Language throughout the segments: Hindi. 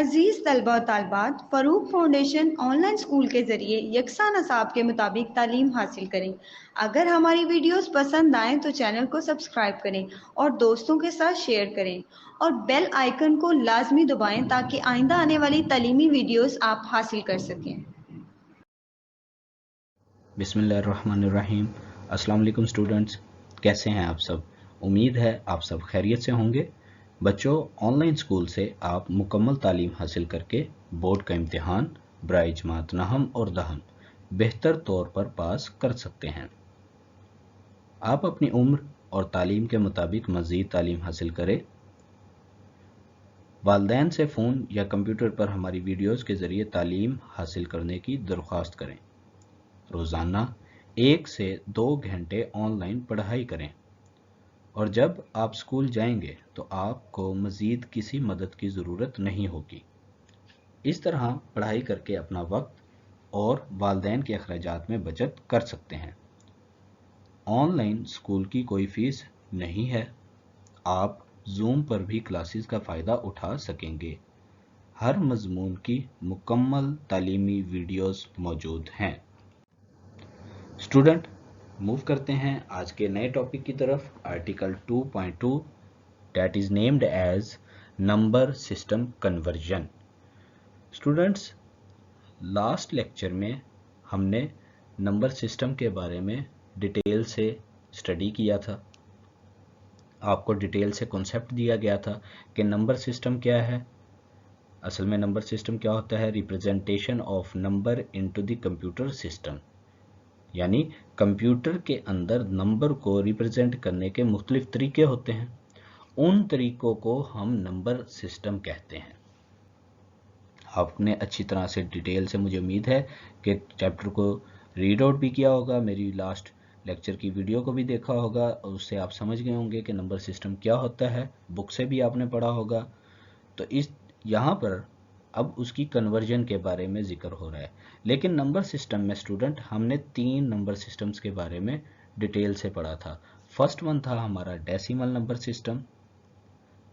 अजीज़ तलबा और तालबात, फ़रूक फाउंडेशन ऑनलाइन स्कूल के ज़रिए यकसा नसाब के मुताबिक तालीम हासिल करें। अगर हमारी वीडियोस पसंद आएँ तो चैनल को सब्सक्राइब करें और दोस्तों के साथ शेयर करें और बेल आइकन को लाजमी दबाएं ताकि आइंदा आने वाली तालीमी वीडियोस आप हासिल कर सकें। बिस्मिल्लाहिर्रहमानिर्रहीम। अस्सलाम वालेकुम स्टूडेंट्स, कैसे हैं आप सब? उम्मीद है आप सब खैरियत से होंगे। बच्चों, ऑनलाइन स्कूल से आप मुकम्मल तालीम हासिल करके बोर्ड का इम्तिहान बराए जमात नहम और दहम बेहतर तौर पर पास कर सकते हैं। आप अपनी उम्र और तालीम के मुताबिक मज़ीद तालीम हासिल करें। वालिदैन से फ़ोन या कंप्यूटर पर हमारी वीडियोज़ के ज़रिए तालीम हासिल करने की दरख्वास्त करें। रोज़ाना 1 से 2 घंटे ऑनलाइन पढ़ाई करें और जब आप स्कूल जाएंगे तो आपको मज़ीद किसी मदद की ज़रूरत नहीं होगी। इस तरह पढ़ाई करके अपना वक्त और वालिदैन के अखराजात में बचत कर सकते हैं। ऑनलाइन स्कूल की कोई फ़ीस नहीं है। आप जूम पर भी क्लासेस का फ़ायदा उठा सकेंगे। हर मज़मून की मुकम्मल तालीमी वीडियोज़ मौजूद हैं। स्टूडेंट, मूव करते हैं आज के नए टॉपिक की तरफ। Article 2.2 that is named as number system conversion. Students, last lecture में हमने नंबर सिस्टम के बारे में डिटेल से स्टडी किया था। आपको डिटेल से कॉन्सेप्ट दिया गया था कि नंबर सिस्टम क्या है। असल में नंबर सिस्टम क्या होता है? Representation of number into the computer system, यानी कंप्यूटर के अंदर नंबर को रिप्रेजेंट करने के मुख्तलिफ तरीके होते हैं। उन तरीकों को हम नंबर सिस्टम कहते हैं। आपने अच्छी तरह से डिटेल से, मुझे उम्मीद है कि चैप्टर को रीड आउट भी किया होगा, मेरी लास्ट लेक्चर की वीडियो को भी देखा होगा और उससे आप समझ गए होंगे कि नंबर सिस्टम क्या होता है। बुक से भी आपने पढ़ा होगा। तो इस यहाँ पर अब उसकी कन्वर्जन के बारे में जिक्र हो रहा है। लेकिन नंबर सिस्टम में स्टूडेंट हमने 3 नंबर सिस्टम्स के बारे में डिटेल से पढ़ा था। फर्स्ट वन था हमारा decimal number system,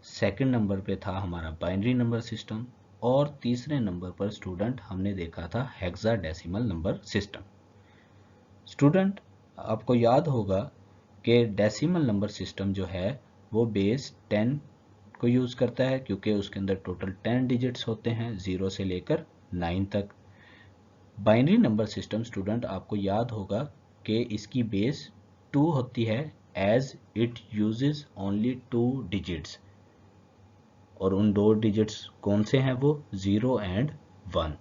second number पे था हमारा बाइनरी नंबर सिस्टम और तीसरे नंबर पर स्टूडेंट हमने देखा था हेक्साडेसिमल नंबर सिस्टम। स्टूडेंट, आपको याद होगा कि डेसिमल नंबर सिस्टम जो है वो बेस 10 को यूज़ करता है क्योंकि उसके अंदर टोटल 10 डिजिट्स होते हैं 0 से लेकर 9 तक। बाइनरी नंबर सिस्टम स्टूडेंट, आपको याद होगा कि इसकी बेस 2 होती है as it uses only 2 digits, और उन 2 डिजिट्स कौन से हैं? वो 0 एंड 1।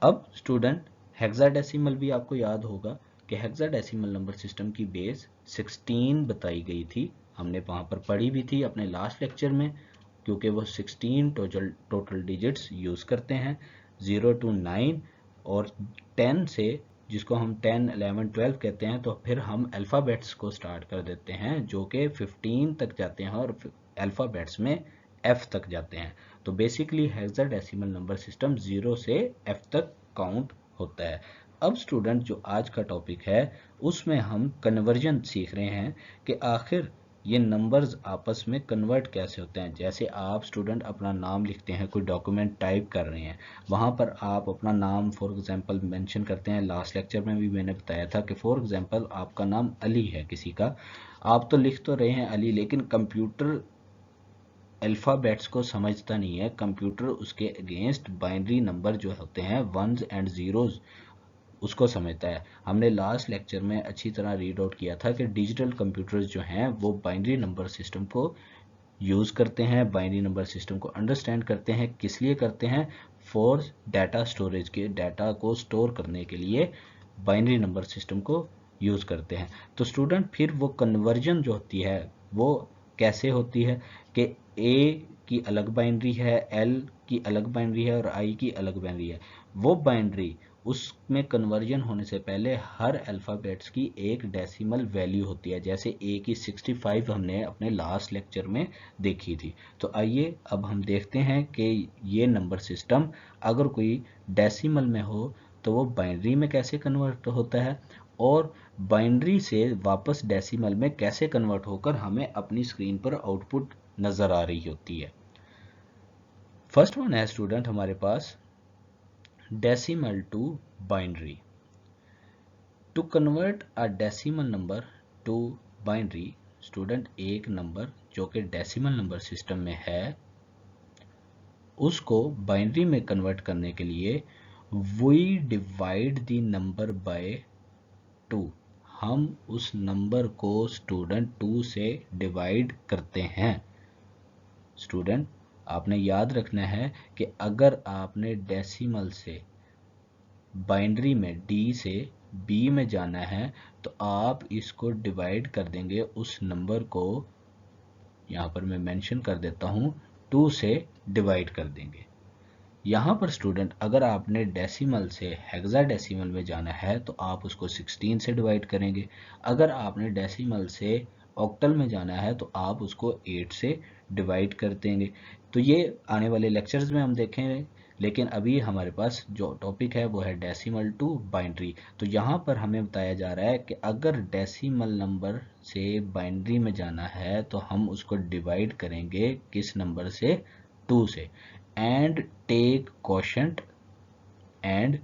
अब स्टूडेंट, हेक्साडेसिमल भी आपको याद होगा कि हेक्साडेसिमल नंबर सिस्टम की बेस 16 बताई गई थी। हमने वहाँ पर पढ़ी भी थी अपने लास्ट लेक्चर में, क्योंकि वो 16 टोटल डिजिट्स यूज़ करते हैं 0 to 9 और 10 से, जिसको हम 10, 11, 12 कहते हैं, तो फिर हम अल्फ़ाबेट्स को स्टार्ट कर देते हैं जो कि 15 तक जाते हैं और अल्फ़ाबेट्स में F तक जाते हैं। तो बेसिकली हेक्साडेसिमल नंबर सिस्टम 0 से F तक काउंट होता है। अब स्टूडेंट, जो आज का टॉपिक है उसमें हम कन्वर्जन सीख रहे हैं कि आखिर ये नंबर्स आपस में कन्वर्ट कैसे होते हैं। जैसे आप स्टूडेंट अपना नाम लिखते हैं, कोई डॉक्यूमेंट टाइप कर रहे हैं, वहाँ पर आप अपना नाम फॉर एग्जांपल मेंशन करते हैं। लास्ट लेक्चर में भी मैंने बताया था कि फॉर एग्जांपल आपका नाम अली है किसी का, आप तो लिख तो रहे हैं अली, लेकिन कंप्यूटर अल्फ़ाबेट्स को समझता नहीं है। कंप्यूटर उसके अगेंस्ट बाइनरी नंबर जो होते हैं वंस एंड ज़ीरोज़ उसको समझता है। हमने लास्ट लेक्चर में अच्छी तरह रीड आउट किया था कि डिजिटल कंप्यूटर्स जो हैं वो बाइनरी नंबर सिस्टम को यूज़ करते हैं, बाइनरी नंबर सिस्टम को अंडरस्टैंड करते हैं। किस लिए करते हैं? फॉर डाटा स्टोरेज के, डाटा को स्टोर करने के लिए बाइनरी नंबर सिस्टम को यूज़ करते हैं। तो स्टूडेंट, फिर वो कन्वर्जन जो होती है वो कैसे होती है कि ए की अलग बाइनरी है, एल की अलग बाइनरी है और आई की अलग बाइनरी है। वो बाइनरी, उसमें कन्वर्जन होने से पहले हर अल्फ़ाबेट्स की एक डेसिमल वैल्यू होती है। जैसे ए की 65 हमने अपने लास्ट लेक्चर में देखी थी। तो आइए अब हम देखते हैं कि ये नंबर सिस्टम अगर कोई डेसिमल में हो तो वो बाइनरी में कैसे कन्वर्ट होता है और बाइनरी से वापस डेसिमल में कैसे कन्वर्ट होकर हमें अपनी स्क्रीन पर आउटपुट नज़र आ रही होती है। फर्स्ट वन है स्टूडेंट हमारे पास decimal to binary. To convert a decimal number to binary, student एक नंबर जो कि डेसिमल नंबर सिस्टम में है उसको बाइनरी में कन्वर्ट करने के लिए we divide the number by 2, हम उस नंबर को स्टूडेंट 2 से डिवाइड करते हैं। स्टूडेंट आपने याद रखना है कि अगर आपने डेसिमल से बाइनरी में डी से बी में जाना है तो आप इसको डिवाइड कर देंगे उस नंबर को, यहाँ पर मैं मेंशन कर देता हूँ, 2 से डिवाइड कर देंगे। यहाँ पर स्टूडेंट अगर आपने डेसिमल से हेक्साडेसिमल में जाना है तो आप उसको 16 से डिवाइड करेंगे। अगर आपने डेसिमल से ऑक्टल में जाना है तो आप उसको 8 से डिवाइड कर देंगे। तो ये आने वाले लेक्चर्स में हम देखेंगे, लेकिन अभी हमारे पास जो टॉपिक है वो है डेसिमल टू बाइनरी। तो यहाँ पर हमें बताया जा रहा है कि अगर डेसिमल नंबर से बाइनरी में जाना है तो हम उसको डिवाइड करेंगे किस नंबर से, 2 से, and take quotient and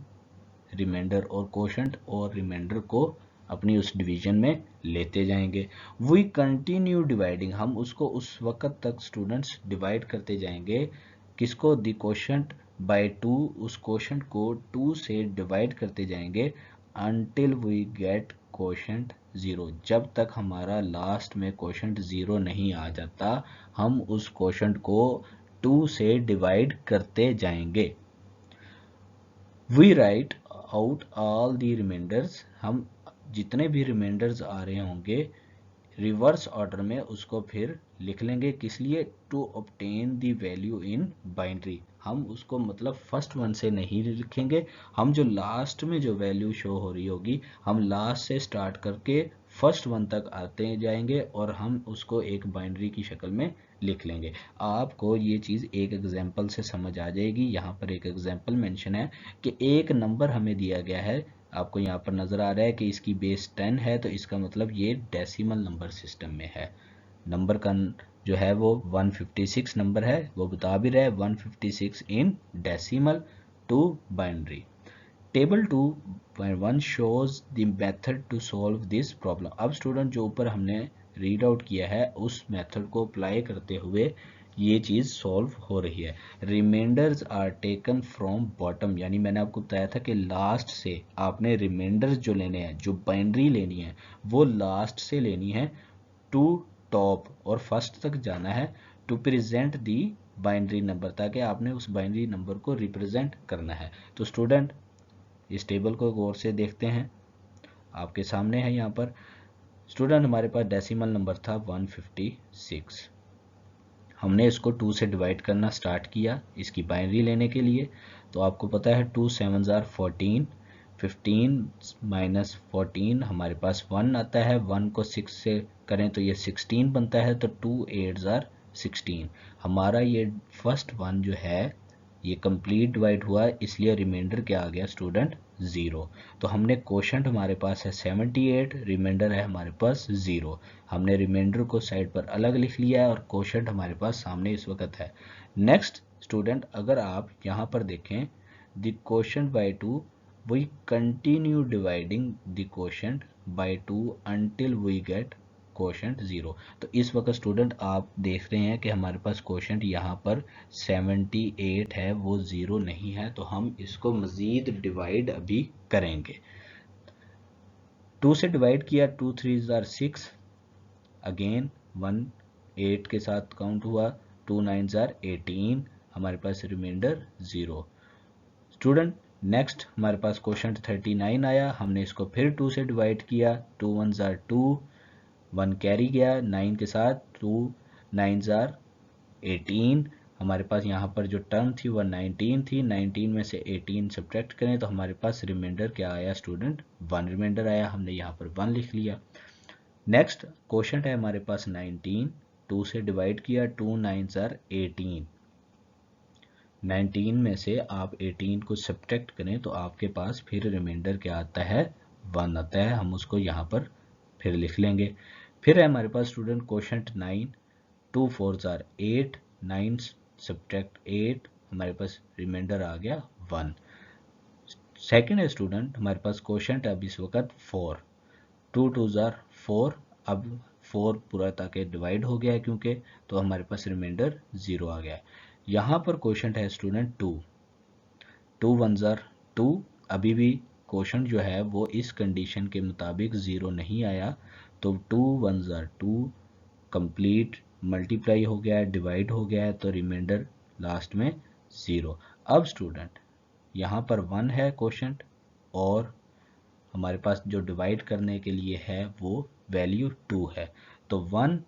remainder, और कोशेंट और रिमाइंडर को अपनी उस डिवीजन में लेते जाएंगे। वी कंटिन्यू डिवाइडिंग, हम उसको उस वक्त तक स्टूडेंट्स डिवाइड करते जाएंगे किसको, द कोशेंट बाय 2, उस कोशेंट को 2 से डिवाइड करते जाएंगे अनटिल वी गेट कोशेंट 0, जब तक हमारा लास्ट में कोशेंट 0 नहीं आ जाता हम उस कोशेंट को 2 से डिवाइड करते जाएंगे। We write out all the remainders, हम जितने भी रिमाइंडर्स आ रहे होंगे रिवर्स ऑर्डर में उसको फिर लिख लेंगे, किस लिए, to obtain the value in binary, हम उसको मतलब फर्स्ट वन से नहीं लिखेंगे, हम जो लास्ट में जो वैल्यू शो हो रही होगी हम लास्ट से स्टार्ट करके फर्स्ट वन तक आते जाएंगे और हम उसको एक बाइनरी की शक्ल में लिख लेंगे। आपको ये चीज़ एक एग्जांपल से समझ आ जाएगी। यहाँ पर एक एग्जांपल मेंशन है कि एक नंबर हमें दिया गया है, आपको यहाँ पर नज़र आ रहा है कि इसकी बेस 10 है, तो इसका मतलब ये डेसिमल नंबर सिस्टम में है। नंबर का जो है वो 156 नंबर है, वो बता भी रहा है 156 in decimal to binary. Table 2.1 shows the method to solve this problem। अब स्टूडेंट जो ऊपर हमने रीड आउट किया है उस मेथड को अप्लाई करते हुए ये चीज़ सॉल्व हो रही है। Remainders are taken from bottom, यानी मैंने आपको बताया था कि लास्ट से आपने रिमाइंडर्स जो लेने हैं, जो बाइनरी लेनी है वो लास्ट से लेनी है टू टॉप, और फर्स्ट तक जाना है to present the binary number, ताकि आपने उस बाइनरी नंबर को रिप्रेजेंट करना है। तो स्टूडेंट इस टेबल को गौर से देखते हैं, आपके सामने है यहाँ पर स्टूडेंट हमारे पास डेसिमल नंबर था 156, हमने इसको 2 से डिवाइड करना स्टार्ट किया इसकी बाइनरी लेने के लिए। तो आपको पता है 2 7 14, 15 माइनस 14 हमारे पास 1 आता है, 1 को 6 से करें तो ये 16 बनता है, तो 2 8 16, हमारा ये फर्स्ट वन जो है ये कंप्लीट डिवाइड हुआ, इसलिए रिमाइंडर क्या आ गया स्टूडेंट, 0। तो हमने कोशेंट हमारे पास है 78, रिमाइंडर है हमारे पास 0, हमने रिमाइंडर को साइड पर अलग लिख लिया है और कोशेंट हमारे पास सामने इस वक्त है। नेक्स्ट स्टूडेंट अगर आप यहाँ पर देखें the quotient by 2, we continue dividing the quotient by 2 until we get quotient 0। तो इस वक्त स्टूडेंट आप देख रहे हैं कि हमारे पास कोशेंट यहाँ पर 78 है, वो 0 नहीं है, तो हम इसको मजीद डिवाइड अभी करेंगे। 2 से डिवाइड किया, 2 3 6, अगेन 1 8 के साथ काउंट हुआ, 2 9 18, हमारे पास रिमाइंडर 0। स्टूडेंट नेक्स्ट हमारे पास कोशेंट 39 आया, हमने इसको फिर 2 से डिवाइड किया, 2 1 2, 1 कैरी गया 9 के साथ, 2 9 18, हमारे पास यहाँ पर जो टर्म थी वह 19 थी, 19 में से 18 सब्ट्रैक्ट करें तो हमारे पास रिमाइंडर क्या आया स्टूडेंट, 1 रिमाइंडर आया, हमने यहाँ पर 1 लिख लिया। नेक्स्ट कोशेंट है हमारे पास 19, 2 से डिवाइड किया, 2 9 18, 19 में से आप 18 को सब्ट्रैक्ट करें तो आपके पास फिर रिमाइंडर क्या आता है, 1 आता है, हम उसको यहाँ पर फिर लिख लेंगे। फिर है हमारे पास स्टूडेंट कोशेंट 9, 2 4 8, 9 सब्ट्रैक्ट 8, हमारे पास रिमाइंडर आ गया 1। सेकेंड है स्टूडेंट, हमारे पास क्वोशंट अब इस वक्त 4, 2 2 जार 4, अब 4 पूरा ताकि डिवाइड हो गया है क्योंकि, तो हमारे पास रिमाइंडर 0 आ गया है। यहाँ पर क्वोशंट है स्टूडेंट 2, 2 1 जार 2, अभी भी क्वोशंट जो है वो इस कंडीशन के मुताबिक 0 नहीं आया, तो 2 1 जार 2 कंप्लीट मल्टीप्लाई हो गया है, डिवाइड हो गया है, तो रिमाइंडर लास्ट में 0। अब स्टूडेंट यहाँ पर 1 है क्वोशंट और हमारे पास जो डिवाइड करने के लिए है वो वैल्यू 2 है, तो 1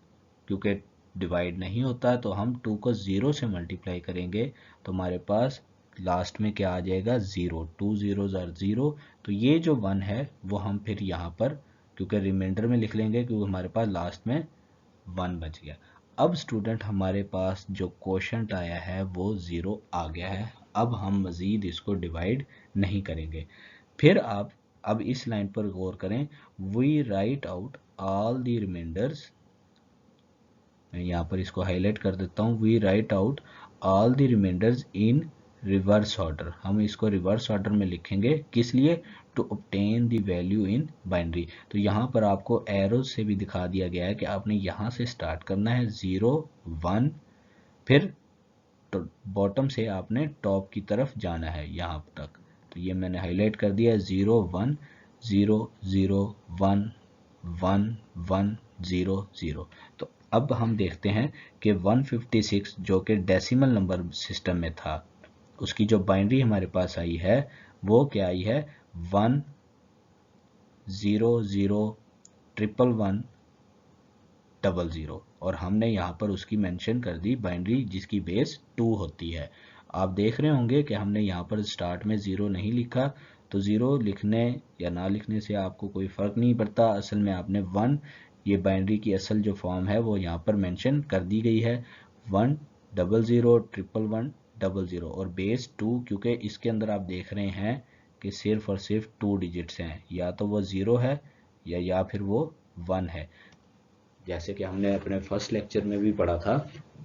क्योंकि डिवाइड नहीं होता तो हम 2 को 0 से मल्टीप्लाई करेंगे, तो हमारे पास लास्ट में क्या आ जाएगा 0, 2 0 जार 0, तो ये जो 1 है वो हम फिर यहाँ पर क्योंकि रिमाइंडर में लिख लेंगे क्योंकि हमारे पास लास्ट में 1 बच गया। अब स्टूडेंट हमारे पास जो क्वोशंट आया है वो 0 आ गया है, अब हम मज़ीद इसको डिवाइड नहीं करेंगे। फिर आप अब इस लाइन पर गौर करें, we write out all the reminders, मैं यहाँ पर इसको हाईलाइट कर देता हूँ, we write out all the reminders in reverse order, हम इसको रिवर्स ऑर्डर में लिखेंगे, किस लिए, to obtain the value in binary. तो यहाँ पर आपको एरोज से भी दिखा दिया गया है कि आपने यहाँ से स्टार्ट करना है 0 1, फिर तो बॉटम से आपने टॉप की तरफ जाना है यहाँ तक, तो ये मैंने हाईलाइट कर दिया 0 1 0 0 1 1 1 0 0। तो अब हम देखते हैं कि 156 जो कि डेसिमल नंबर सिस्टम में था, उसकी जो बाइनरी हमारे पास आई है वो क्या आई है 1 0 0 1 1 1 0, और हमने यहाँ पर उसकी मेंशन कर दी बाइनरी जिसकी बेस 2 होती है। आप देख रहे होंगे कि हमने यहाँ पर स्टार्ट में 0 नहीं लिखा, तो 0 लिखने या ना लिखने से आपको कोई फ़र्क नहीं पड़ता, असल में आपने 1, ये बाइनरी की असल जो फॉर्म है वो यहाँ पर मेंशन कर दी गई है 1 0 0 1 1 0 और बेस 2, क्योंकि इसके अंदर आप देख रहे हैं कि सिर्फ और सिर्फ 2 डिजिट्स हैं, या तो वो 0 है या फिर वो 1 है। जैसे कि हमने अपने फर्स्ट लेक्चर में भी पढ़ा था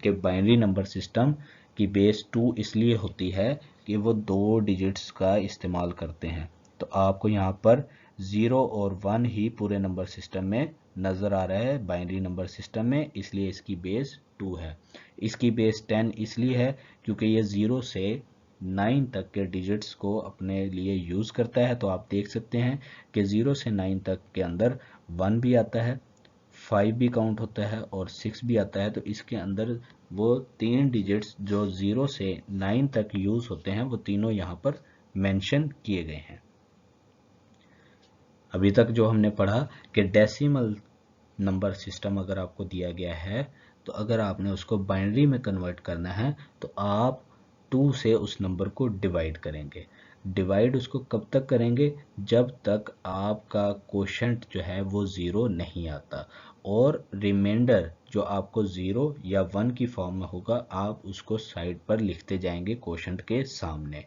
कि बाइनरी नंबर सिस्टम की बेस 2 इसलिए होती है कि वो 2 डिजिट्स का इस्तेमाल करते हैं, तो आपको यहाँ पर 0 और 1 ही पूरे नंबर सिस्टम में नज़र आ रहा है बाइनरी नंबर सिस्टम में, इसलिए इसकी बेस 2 है। इसकी बेस 10 इसलिए है क्योंकि ये 0 से 9 तक के डिजिट्स को अपने लिए यूज़ करता है, तो आप देख सकते हैं कि 0 से 9 तक के अंदर 1 भी आता है, 5 भी काउंट होता है और 6 भी आता है, तो इसके अंदर वो 3 डिजिट्स जो 0 से 9 तक यूज़ होते हैं वो तीनों यहाँ पर मेंशन किए गए हैं। अभी तक जो हमने पढ़ा कि डेसिमल नंबर सिस्टम अगर आपको दिया गया है तो अगर आपने उसको बाइनरी में कन्वर्ट करना है तो आप 2 से उस नंबर को डिवाइड करेंगे। डिवाइड उसको कब तक करेंगे, जब तक आपका क्वोशंट जो है वो 0 नहीं आता, और रिमाइंडर जो आपको 0 या 1 की फॉर्म में होगा आप उसको साइड पर लिखते जाएंगे क्वोशंट के सामने,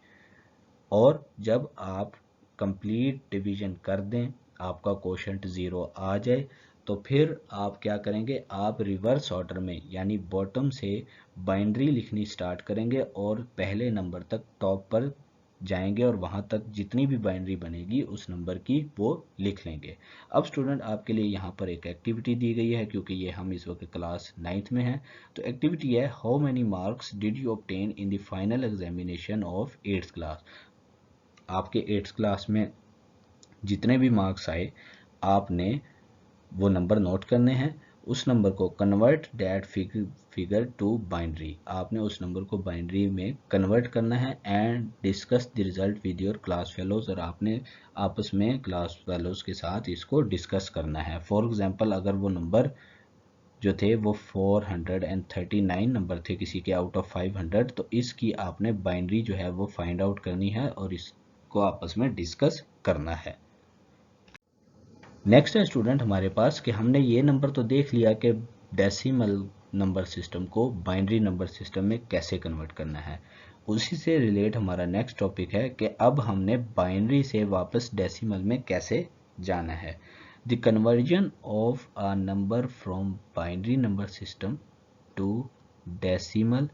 और जब आप कंप्लीट डिवीजन कर दें, आपका क्वोशंट 0 आ जाए, तो फिर आप क्या करेंगे, आप रिवर्स ऑर्डर में यानी बॉटम से बाइनरी लिखनी स्टार्ट करेंगे और पहले नंबर तक टॉप पर जाएंगे और वहां तक जितनी भी बाइनरी बनेगी उस नंबर की वो लिख लेंगे। अब स्टूडेंट आपके लिए यहाँ पर एक एक्टिविटी दी गई है, क्योंकि ये हम इस वक्त क्लास 9th में हैं, तो एक्टिविटी है how many marks did you obtain in the final examination of 8th class. आपके 8th क्लास में जितने भी मार्क्स आए आपने वो नंबर नोट करने हैं, उस नंबर को convert that figure to binary, आपने उस नंबर को बाइनरी में कन्वर्ट करना है and discuss the result with your class fellows, और आपने आपस में क्लास फेलोज के साथ इसको डिस्कस करना है। फॉर एग्जांपल अगर वो नंबर जो थे वो 439 नंबर थे किसी के आउट ऑफ 500, तो इसकी आपने बाइनरी जो है वो फाइंड आउट करनी है और इसको आपस में डिस्कस करना है। नेक्स्ट है स्टूडेंट हमारे पास कि हमने ये नंबर तो देख लिया कि डेसिमल नंबर सिस्टम को बाइनरी नंबर सिस्टम में कैसे कन्वर्ट करना है, उसी से रिलेट हमारा नेक्स्ट टॉपिक है कि अब हमने बाइनरी से वापस डेसिमल में कैसे जाना है। The conversion of a number from binary number system to decimal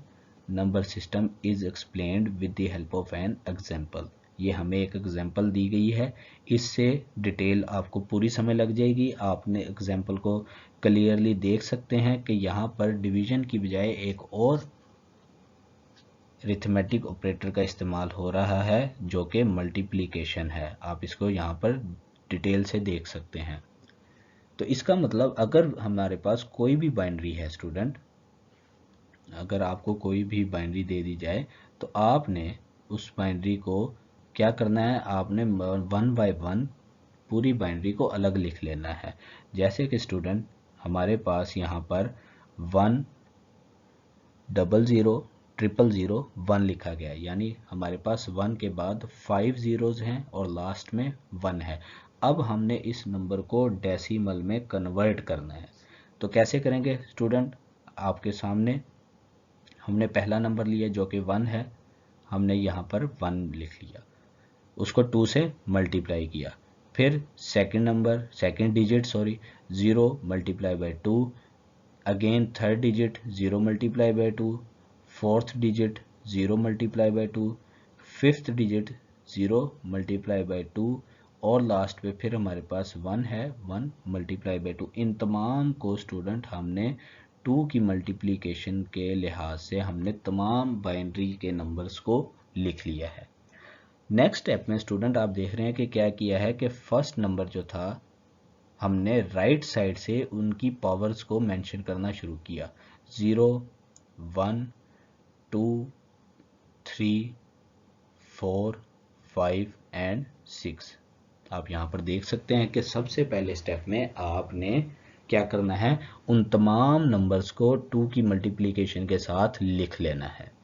number system is explained with the help of an example. ये हमें एक एग्जाम्पल दी गई है, इससे डिटेल आपको पूरी समझ लग जाएगी। आपने एग्जाम्पल को क्लियरली देख सकते हैं कि यहाँ पर डिवीजन की बजाय एक और अरिथमेटिक ऑपरेटर का इस्तेमाल हो रहा है जो कि मल्टीप्लिकेशन है। आप इसको यहाँ पर डिटेल से देख सकते हैं। तो इसका मतलब अगर हमारे पास कोई भी बाइनरी है स्टूडेंट, अगर आपको कोई भी बाइनरी दे दी जाए तो आपने उस बाइनरी को क्या करना है, आपने वन बाय वन पूरी बाइनरी को अलग लिख लेना है। जैसे कि स्टूडेंट हमारे पास यहाँ पर 1 00 000 1 लिखा गया है, यानी हमारे पास 1 के बाद 5 जीरोज हैं और लास्ट में 1 है। अब हमने इस नंबर को डेसिमल में कन्वर्ट करना है। तो कैसे करेंगे स्टूडेंट, आपके सामने हमने पहला नंबर लिया जो कि 1 है, हमने यहाँ पर 1 लिख लिया, उसको 2 से मल्टीप्लाई किया। फिर second digit 0 multiply by 2, again third digit 0 multiply by 2, fourth digit 0 multiply by 2, fifth digit 0 multiply by 2 और लास्ट पे फिर हमारे पास 1 है, 1 मल्टीप्लाई बाय 2। इन तमाम को स्टूडेंट हमने 2 की मल्टीप्लिकेशन के लिहाज से हमने तमाम बाइनरी के नंबर्स को लिख लिया है। नेक्स्ट स्टेप में स्टूडेंट आप देख रहे हैं कि क्या किया है कि फर्स्ट नंबर जो था हमने राइट साइड से उनकी पावर्स को मेंशन करना शुरू किया, 0 1 2 3 4 5 एंड 6। आप यहाँ पर देख सकते हैं कि सबसे पहले स्टेप में आपने क्या करना है, उन तमाम नंबर्स को 2 की मल्टीप्लिकेशन के साथ लिख लेना है।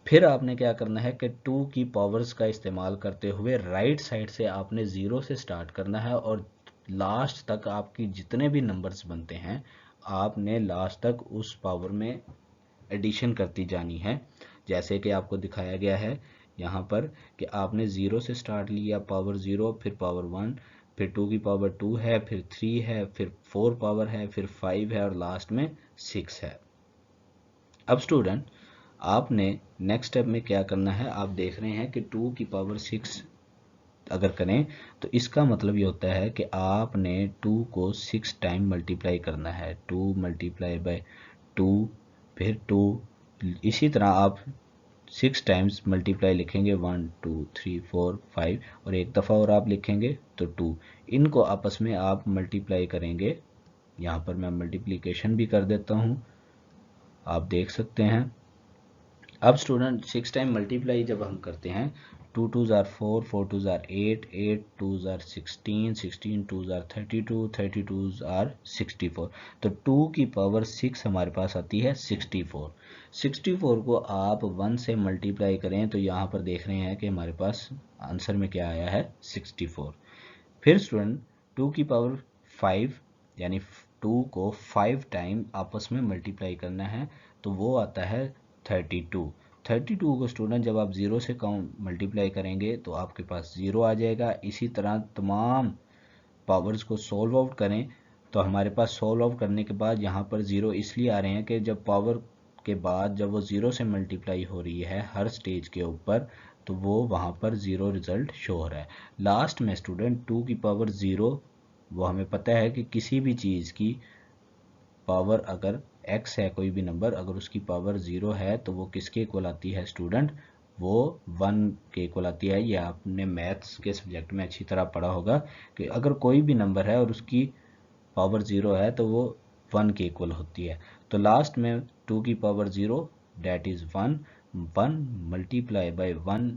फिर आपने क्या करना है कि 2 की पावर्स का इस्तेमाल करते हुए राइट साइड से आपने 0 से स्टार्ट करना है और लास्ट तक आपकी जितने भी नंबर्स बनते हैं आपने लास्ट तक उस पावर में एडिशन करती जानी है। जैसे कि आपको दिखाया गया है यहाँ पर कि आपने 0 से स्टार्ट लिया, पावर 0, फिर पावर 1, फिर 2 की पावर 2 है, फिर 3 है, फिर 4 पावर है, फिर 5 है और लास्ट में 6 है। अब स्टूडेंट आपने नेक्स्ट स्टेप में क्या करना है, आप देख रहे हैं कि 2 की पावर 6 अगर करें तो इसका मतलब ये होता है कि आपने 2 को 6 टाइम मल्टीप्लाई करना है, 2 मल्टीप्लाई बाय 2 फिर 2, इसी तरह आप 6 टाइम्स मल्टीप्लाई लिखेंगे, 1 2 3 4 5 और एक दफ़ा और आप लिखेंगे तो 2। इनको आपस में आप मल्टीप्लाई करेंगे। यहाँ पर मैं मल्टीप्लिकेशन भी कर देता हूँ, आप देख सकते हैं। अब स्टूडेंट 6 टाइम मल्टीप्लाई जब हम करते हैं, 2 2s are 4, 4 2s are 8, 8 2s are 16, 16 2s are 32, 32s are 64। तो 2 की पावर 6 हमारे पास आती है 64। 64 को आप 1 से मल्टीप्लाई करें तो यहाँ पर देख रहे हैं कि हमारे पास आंसर में क्या आया है, 64। फिर स्टूडेंट 2 की पावर 5 यानी 2 को 5 टाइम आपस में मल्टीप्लाई करना है तो वो आता है 32। 32 को स्टूडेंट जब आप 0 से काउंट मल्टीप्लाई करेंगे तो आपके पास 0 आ जाएगा। इसी तरह तमाम पावर्स को सॉल्व आउट करें तो हमारे पास सॉल्व आउट करने के बाद यहाँ पर 0 इसलिए आ रहे हैं कि जब पावर के बाद जब वो 0 से मल्टीप्लाई हो रही है हर स्टेज के ऊपर तो वो वहाँ पर 0 रिजल्ट शो हो रहा है। लास्ट में स्टूडेंट 2 की पावर 0, वो हमें पता है कि किसी भी चीज़ की पावर अगर x है, कोई भी नंबर अगर उसकी पावर 0 है तो वो किसके इक्वल आती है स्टूडेंट, वो 1 के इक्वल आती है। ये आपने मैथ्स के सब्जेक्ट में अच्छी तरह पढ़ा होगा कि अगर कोई भी नंबर है और उसकी पावर 0 है तो वो 1 के इक्वल होती है। तो लास्ट में 2 की power 0 that is 1, 1 multiply by 1,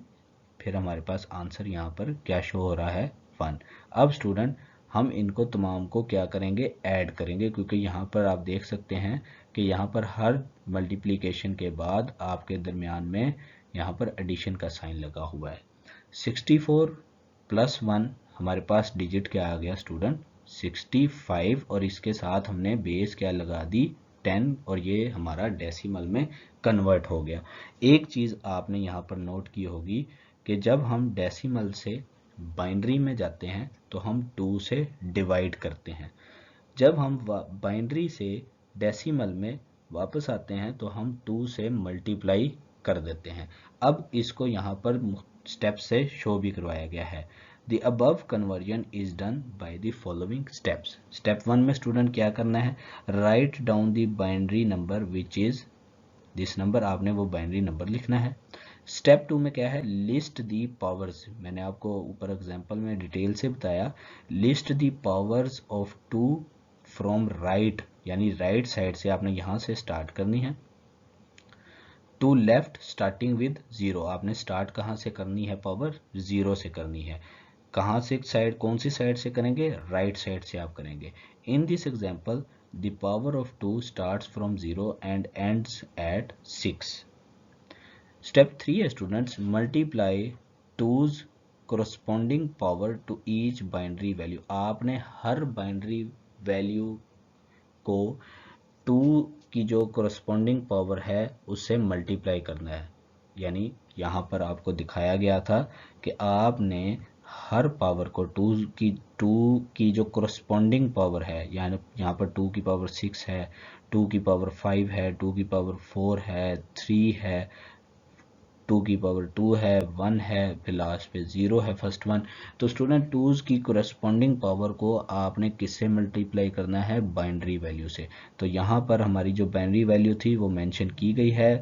फिर हमारे पास आंसर यहाँ पर क्या शो हो रहा है, 1। अब स्टूडेंट हम इनको तमाम को क्या करेंगे, ऐड करेंगे, क्योंकि यहाँ पर आप देख सकते हैं कि यहाँ पर हर मल्टीप्लिकेशन के बाद आपके दरमियान में यहाँ पर एडिशन का साइन लगा हुआ है। 64 प्लस 1 हमारे पास डिजिट क्या आ गया स्टूडेंट, 65 और इसके साथ हमने बेस क्या लगा दी, 10 और ये हमारा डेसिमल में कन्वर्ट हो गया। एक चीज़ आपने यहाँ पर नोट की होगी कि जब हम डेसिमल से बाइनरी में जाते हैं तो हम 2 से डिवाइड करते हैं। जब हम बाइनरी से डेसिमल में वापस आते हैं तो हम 2 से मल्टीप्लाई कर देते हैं। अब इसको यहाँ पर स्टेप से शो भी करवाया गया है। The above conversion is done by the following steps. Step 1 में स्टूडेंट क्या करना है, write down the binary number which is this number, आपने वो बाइनरी नंबर लिखना है। स्टेप 2 में क्या है, लिस्ट दी पावर्स, मैंने आपको ऊपर एग्जांपल में डिटेल से बताया, list the powers of 2 from right, यानी राइट साइड से आपने यहाँ से स्टार्ट करनी है, टू लेफ्ट स्टार्टिंग विद 0, आपने स्टार्ट कहाँ से करनी है, पावर 0 से करनी है। कहाँ से साइड, कौन सी साइड से करेंगे, राइट साइड से आप करेंगे। In this example the power of 2 starts from 0 and ends at 6। Step 3 है students, multiply 2's corresponding power to each binary value, आपने हर बाइनरी वैल्यू को 2 की जो करस्पॉन्डिंग पावर है उससे मल्टीप्लाई करना है। यानी यहाँ पर आपको दिखाया गया था कि आपने हर पावर को 2 की जो करस्पॉन्डिंग पावर है, यानी यहाँ पर 2 की पावर 6 है, 2 की पावर 5 है, 2 की पावर 4 है, 3 है, 2 की पावर 2 है, 1 है, फिर लास्ट पे 0 है फर्स्ट वन। तो स्टूडेंट 2's की कोरेस्पॉन्डिंग पावर को आपने किससे मल्टीप्लाई करना है, बाइनरी वैल्यू से। तो यहाँ पर हमारी जो बाइनरी वैल्यू थी वो मेंशन की गई है,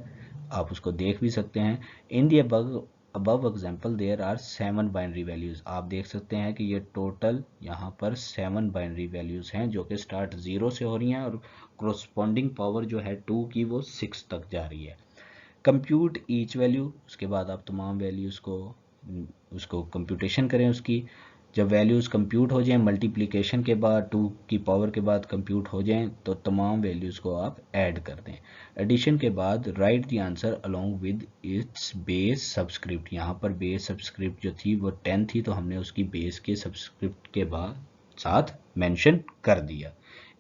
आप उसको देख भी सकते हैं। In the above example there are 7 binary values, आप देख सकते हैं कि ये टोटल यहाँ पर 7 बाइनरी वैल्यूज हैं जो कि स्टार्ट 0 से हो रही हैं और कोरेस्पॉन्डिंग पावर जो है 2 की वो 6 तक जा रही है। कंप्यूट ईच वैल्यू, उसके बाद आप तमाम वैल्यूज़ को उसको कंप्यूटेशन करें उसकी। जब वैल्यूज़ कंप्यूट हो जाएं, मल्टीप्लिकेशन के बाद 2 की पावर के बाद कंप्यूट हो जाएं, तो तमाम वैल्यूज़ को आप ऐड कर दें। एडिशन के बाद right the answer along with its base subscript, यहाँ पर बेस सबस्क्रिप्ट जो थी वो 10 थी, तो हमने उसकी बेस के सबस्क्रिप्ट के बाद साथ मेंशन कर दिया।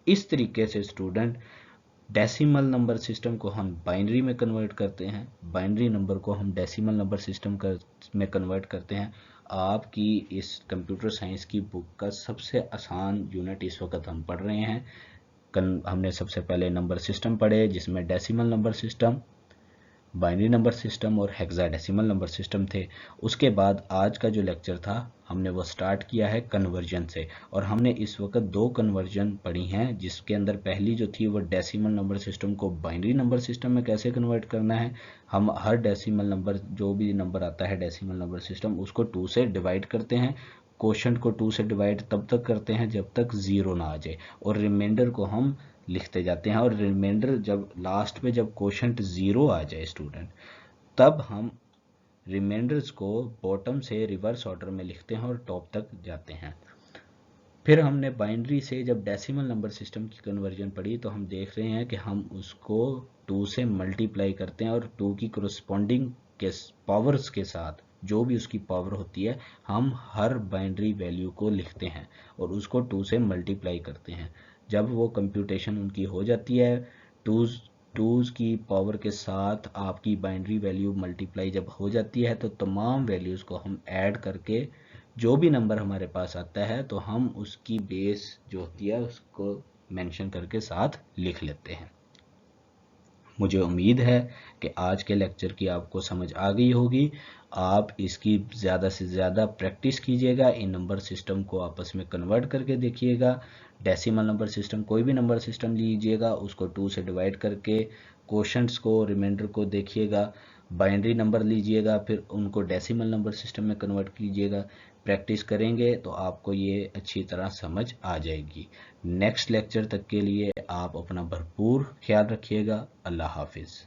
इस तरीके से स्टूडेंट डेसिमल नंबर सिस्टम को हम बाइनरी में कन्वर्ट करते हैं, बाइनरी नंबर को हम डेसिमल नंबर सिस्टम में कन्वर्ट करते हैं। आपकी इस कंप्यूटर साइंस की बुक का सबसे आसान यूनिट इस वक्त हम पढ़ रहे हैं। हमने सबसे पहले नंबर सिस्टम पढ़े जिसमें decimal number system, binary number system और हेक्साडेसिमल नंबर सिस्टम थे। उसके बाद आज का जो लेक्चर था हमने वो स्टार्ट किया है कन्वर्जन से, और हमने इस वक्त 2 कन्वर्जन पढ़ी हैं, जिसके अंदर पहली जो थी वो डेसिमल नंबर सिस्टम को बाइनरी नंबर सिस्टम में कैसे कन्वर्ट करना है। हम हर डेसिमल नंबर, जो भी नंबर आता है डेसिमल नंबर सिस्टम, उसको 2 से डिवाइड करते हैं। क्वोशंट को 2 से डिवाइड तब तक करते हैं जब तक 0 ना आ जाए, और रिमाइंडर को हम लिखते जाते हैं, और रिमाइंडर जब लास्ट में जब क्वोशंट 0 आ जाए स्टूडेंट, तब हम रिमाइंडर्स को बॉटम से रिवर्स ऑर्डर में लिखते हैं और टॉप तक जाते हैं। फिर हमने बाइनरी से जब डेसिमल नंबर सिस्टम की कन्वर्जन पढ़ी, तो हम देख रहे हैं कि हम उसको 2 से मल्टीप्लाई करते हैं और 2 की कोरेस्पॉन्डिंग के पावर्स के साथ जो भी उसकी पावर होती है हम हर बाइनरी वैल्यू को लिखते हैं और उसको 2 से मल्टीप्लाई करते हैं। जब वो कंप्यूटेशन उनकी हो जाती है, 2's की पावर के साथ आपकी बाइनरी वैल्यू मल्टीप्लाई जब हो जाती है, तो तमाम वैल्यूज़ को हम ऐड करके जो भी नंबर हमारे पास आता है तो हम उसकी बेस जो होती है उसको मेंशन करके साथ लिख लेते हैं। मुझे उम्मीद है कि आज के लेक्चर की आपको समझ आ गई होगी। आप इसकी ज़्यादा से ज़्यादा प्रैक्टिस कीजिएगा, इन नंबर सिस्टम को आपस में कन्वर्ट करके देखिएगा। डेसिमल नंबर सिस्टम, कोई भी नंबर सिस्टम लीजिएगा, उसको 2 से डिवाइड करके क्वोशंट्स को, रिमाइंडर को देखिएगा। बाइनरी नंबर लीजिएगा, फिर उनको डेसिमल नंबर सिस्टम में कन्वर्ट कीजिएगा। प्रैक्टिस करेंगे तो आपको ये अच्छी तरह समझ आ जाएगी। नेक्स्ट लेक्चर तक के लिए आप अपना भरपूर ख्याल रखिएगा। अल्लाह हाफिज़।